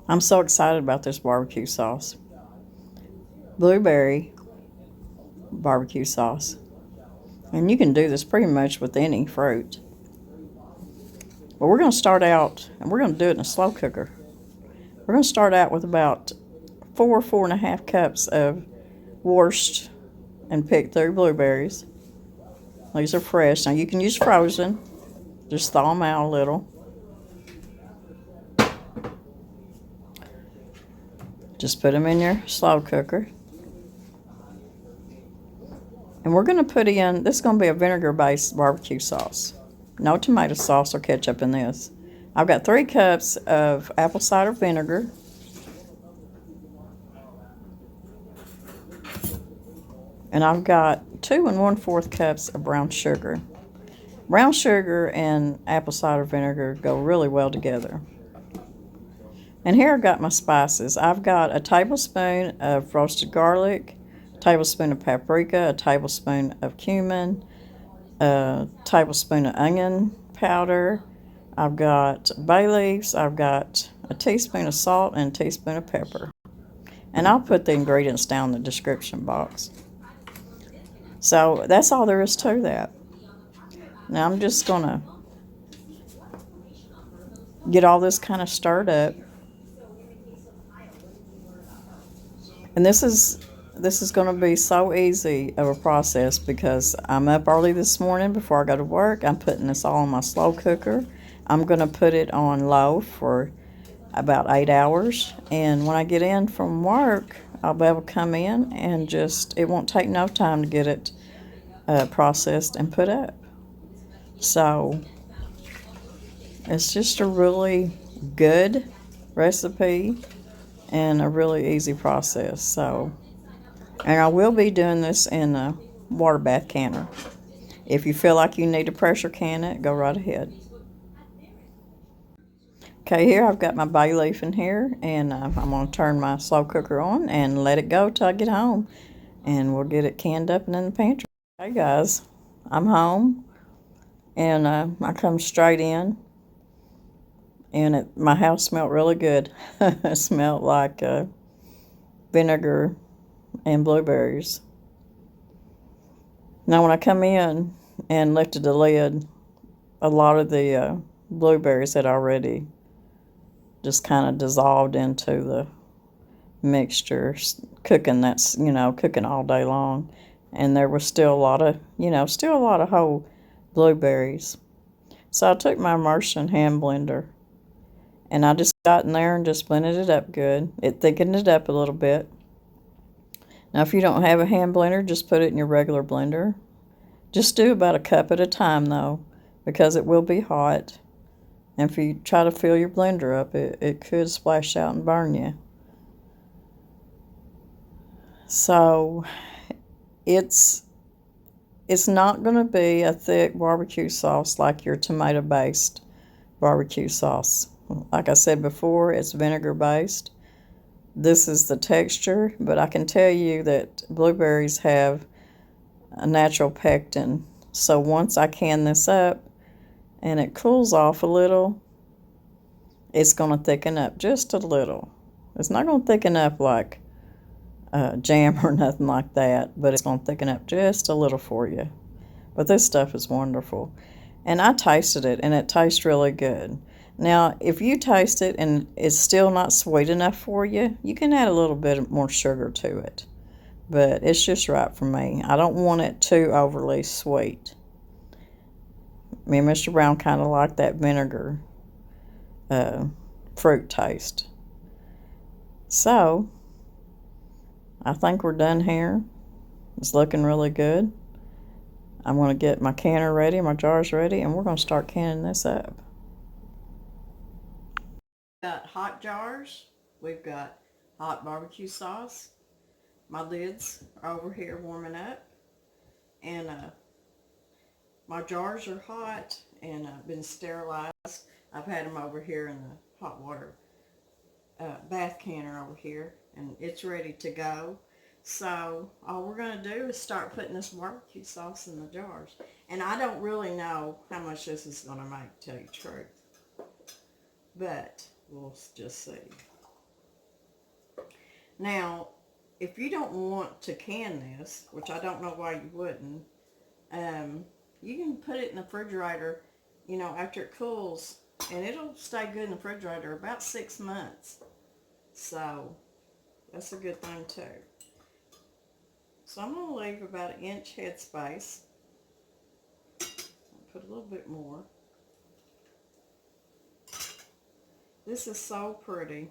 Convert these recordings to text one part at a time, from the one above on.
I'm so excited about this barbecue sauce. Blueberry barbecue sauce. And you can do this pretty much with any fruit. But we're going to start out, and we're going to do it in a slow cooker. We're going to start out with about 4.5 cups of washed and picked through blueberries. These are fresh. Now you can use frozen. Just thaw them out a little. Just put them in your slow cooker. And we're going to put in, this is going to be a vinegar-based barbecue sauce. No tomato sauce or ketchup in this. I've got 3 cups of apple cider vinegar. And I've got 2 1/4 cups of brown sugar. Brown sugar and apple cider vinegar go really well together. And here I've got my spices. I've got a tablespoon of roasted garlic, a tablespoon of paprika, a tablespoon of cumin, a tablespoon of onion powder. I've got bay leaves. I've got a teaspoon of salt and a teaspoon of pepper. And I'll put the ingredients down in the description box. So that's all there is to that. Now I'm just going to get all this kind of stirred up. And this is going to be so easy of a process because I'm up early this morning before I go to work. I'm putting this all in my slow cooker. I'm going to put it on low for about 8 hours. And when I get in from work, I'll be able to come in and it won't take no time to get it processed and put up. So it's just a really good recipe and a really easy process. So, and I will be doing this in a water bath canner. If you feel like you need to pressure can it, go right ahead. Okay, here I've got my bay leaf in here, and I'm going to turn my slow cooker on and let it go till I get home, and we'll get it canned up and in the pantry. Hey guys, I'm home, and I come straight in, and my house smelled really good. It smelled like vinegar and blueberries. Now when I come in and lifted the lid, a lot of the blueberries had already just kind of dissolved into the mixture, cooking cooking all day long. And there was still a lot of whole blueberries. So I took my immersion hand blender and I just got in there and just blended it up good. It thickened it up a little bit. Now if you don't have a hand blender, just put it in your regular blender. Just do about a cup at a time though, because it will be hot. And if you try to fill your blender up, it could splash out and burn you. So it's not going to be a thick barbecue sauce like your tomato-based barbecue sauce. Like I said before, it's vinegar-based. This is the texture, but I can tell you that blueberries have a natural pectin. So once I can this up and it cools off a little, it's going to thicken up just a little. It's not going to thicken up like jam or nothing like that, but it's going to thicken up just a little for you. But this stuff is wonderful. And I tasted it, and it tastes really good. Now, if you taste it and it's still not sweet enough for you, you can add a little bit more sugar to it. But it's just right for me. I don't want it too overly sweet. Me and Mr. Brown kind of like that vinegar fruit taste. So, I think we're done here. It's looking really good. I'm going to get my canner ready, my jars ready, and we're going to start canning this up. Got hot jars. We've got hot barbecue sauce. My lids are over here warming up. And my jars are hot and been sterilized. I've had them over here in the hot water bath canner over here, and it's ready to go. So all we're going to do is start putting this barbecue sauce in the jars. And I don't really know how much this is going to make, to tell you the truth. But we'll just see. Now, if you don't want to can this, which I don't know why you wouldn't, you can put it in the refrigerator, after it cools, and it'll stay good in the refrigerator about 6 months. So that's a good thing too. So I'm going to leave about an inch headspace. I'll put a little bit more. This is so pretty,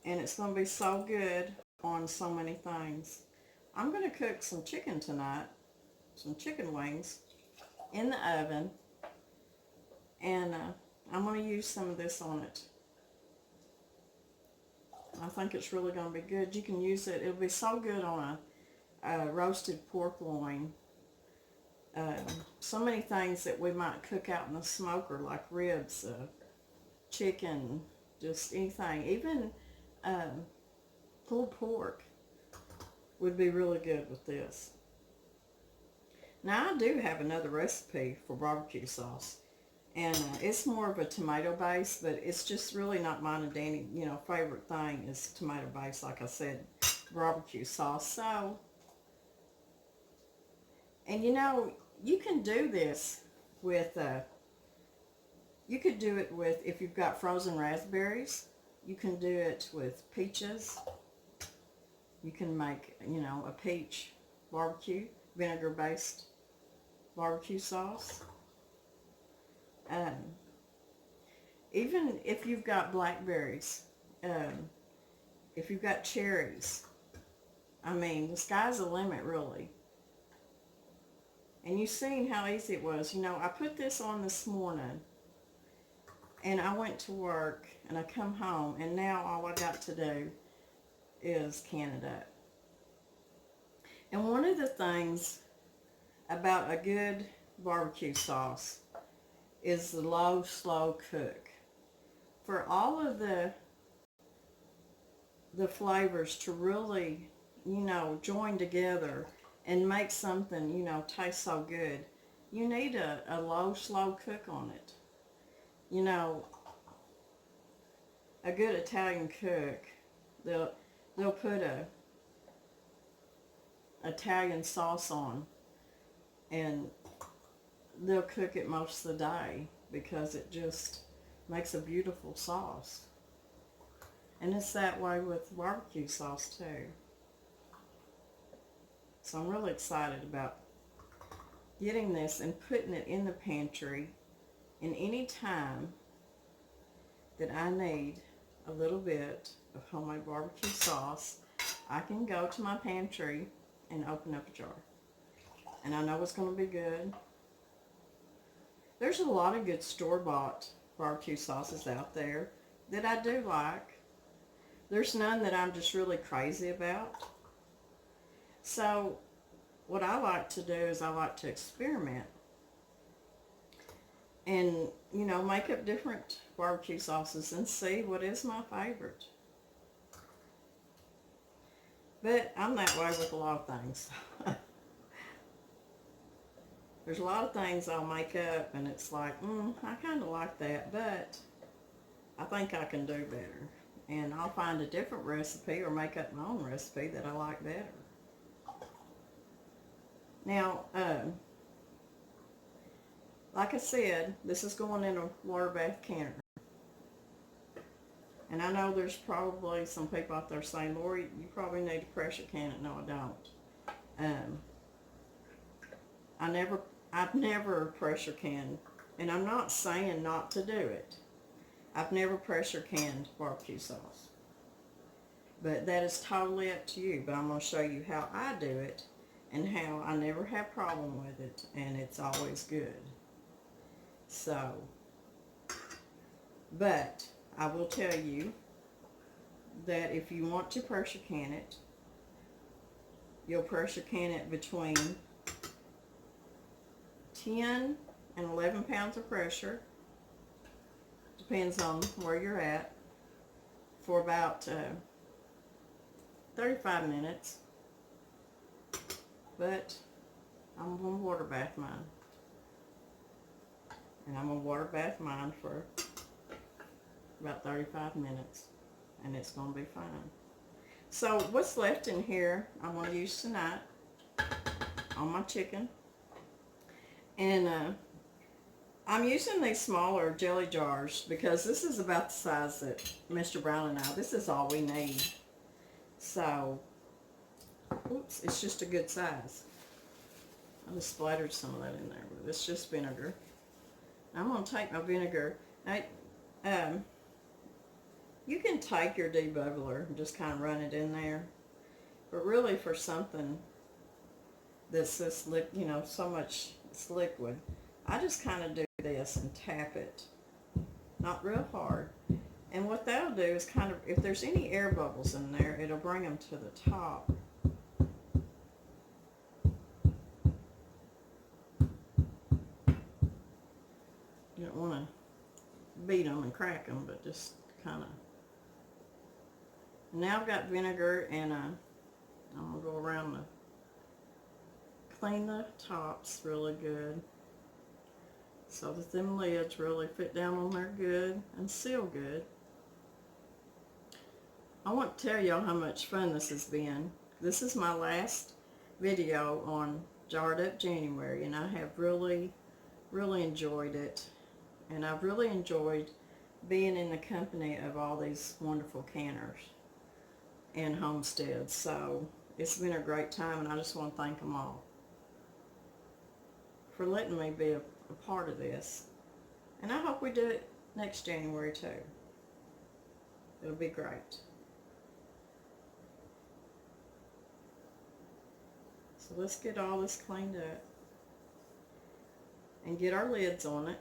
and it's going to be so good on so many things. I'm going to cook some chicken tonight, some chicken wings in the oven, and I'm going to use some of this on it. I think it's really going to be good. You can use it. It'll be so good on a roasted pork loin. So many things that we might cook out in the smoker, like ribs, chicken, just anything. Even pulled pork would be really good with this. Now I do have another recipe for barbecue sauce, and it's more of a tomato base, but it's just really not mine and Danny, favorite thing is tomato base, like I said, barbecue sauce. So, and you can do this with, you could do it with, if you've got frozen raspberries, you can do it with peaches. You can make, a peach barbecue, vinegar-based barbecue sauce. Even if you've got blackberries, if you've got cherries, I mean, the sky's the limit, really. And you've seen how easy it was. I put this on this morning, and I went to work, and I come home, and now all I got to do is can it up. And one of the things about a good barbecue sauce is the low, slow cook. For all of the flavors to really, join together and make something, taste so good, you need a low, slow cook on it. A good Italian cook, they'll put a Italian sauce on, and they'll cook it most of the day because it just makes a beautiful sauce. And it's that way with barbecue sauce too. So I'm really excited about getting this and putting it in the pantry. And any time that I need a little bit of homemade barbecue sauce, I can go to my pantry and open up a jar. And I know it's going to be good. There's a lot of good store-bought barbecue sauces out there that I do like. There's none that I'm just really crazy about. So what I like to do is I like to experiment and, make up different barbecue sauces and see what is my favorite. But I'm that way with a lot of things. There's a lot of things I'll make up and it's like, I kind of like that, but I think I can do better. And I'll find a different recipe or make up my own recipe that I like better. Now, like I said, this is going in a water bath canner. And I know there's probably some people out there saying, Lori, you probably need to pressure can it. No, I don't. I've never pressure canned, and I'm not saying not to do it. I've never pressure canned barbecue sauce. But that is totally up to you. But I'm going to show you how I do it and how I never have problem with it, and it's always good. So, but I will tell you that if you want to pressure can it, you'll pressure can it between 10 and 11 pounds of pressure, depends on where you're at, for about 35 minutes. But I'm going to water bath mine. And I'm going to water bath mine for about 35 minutes. And it's going to be fine. So what's left in here, I'm going to use tonight on my chicken. And I'm using these smaller jelly jars because this is about the size that Mr. Brown and I, this is all we need. So, oops, it's just a good size. I just splattered some of that in there, but it's just vinegar. I'm going to take my vinegar. You can take your debubbler and just kind of run it in there. But really for something that's this, you know, so much, it's liquid, I just kind of do this and tap it. Not real hard. And what that'll do is kind of, if there's any air bubbles in there, it'll bring them to the top. You don't want to beat them and crack them, but just kind of. Now I've got vinegar, and I'm going to go around clean the tops really good so that them lids really fit down on there good and seal good. I want to tell y'all how much fun this has been. This is my last video on Jarred Up January, and I have really enjoyed it. And I've really enjoyed being in the company of all these wonderful canners and homesteads. So it's been a great time, and I just want to thank them all for letting me be a part of this. And I hope we do it next January too. It'll be great. So let's get all this cleaned up and get our lids on it.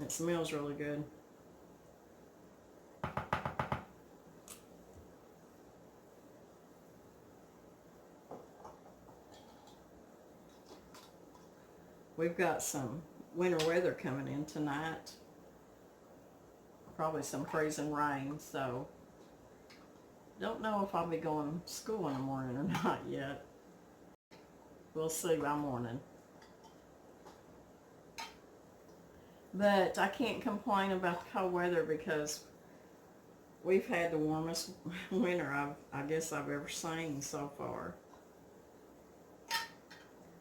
It smells really good. We've got some winter weather coming in tonight. Probably some freezing rain, so don't know if I'll be going to school in the morning or not yet. We'll see by morning. But I can't complain about the cold weather because we've had the warmest winter I guess I've ever seen so far.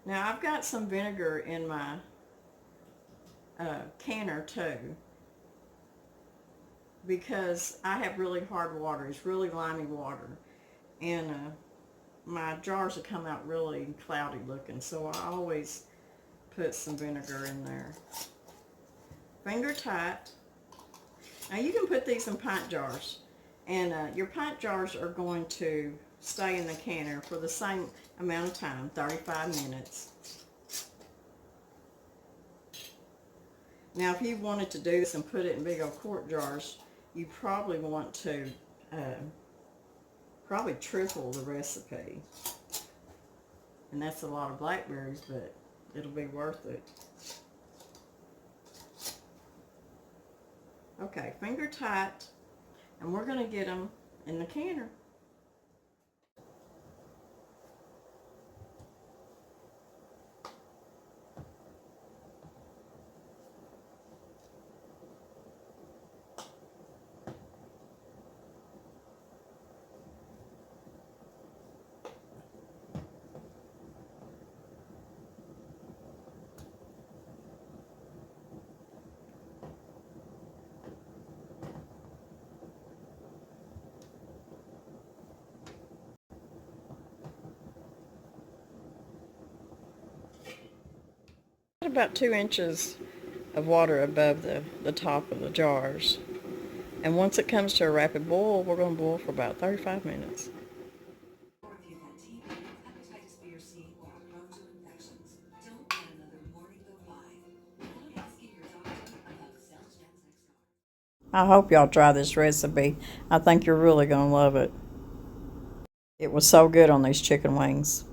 Now I've got some vinegar in my canner too, because I have really hard water. It's really limey water, and my jars will come out really cloudy looking, so I always put some vinegar in there. Finger tight. Now you can put these in pint jars, and your pint jars are going to stay in the canner for the same amount of time, 35 minutes. Now if you wanted to do this and put it in big old quart jars, you probably want to probably triple the recipe. And that's a lot of blackberries, but it'll be worth it. Okay, finger tight, and we're going to get them in the canner. About 2 inches of water above the top of the jars, and once it comes to a rapid boil, we're going to boil for about 35 minutes. I hope y'all try this recipe. I think you're really going to love it. It was so good on these chicken wings.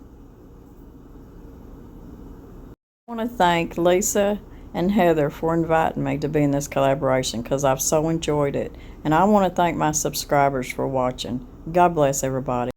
I want to thank Lisa and Heather for inviting me to be in this collaboration because I've so enjoyed it. And I want to thank my subscribers for watching. God bless everybody.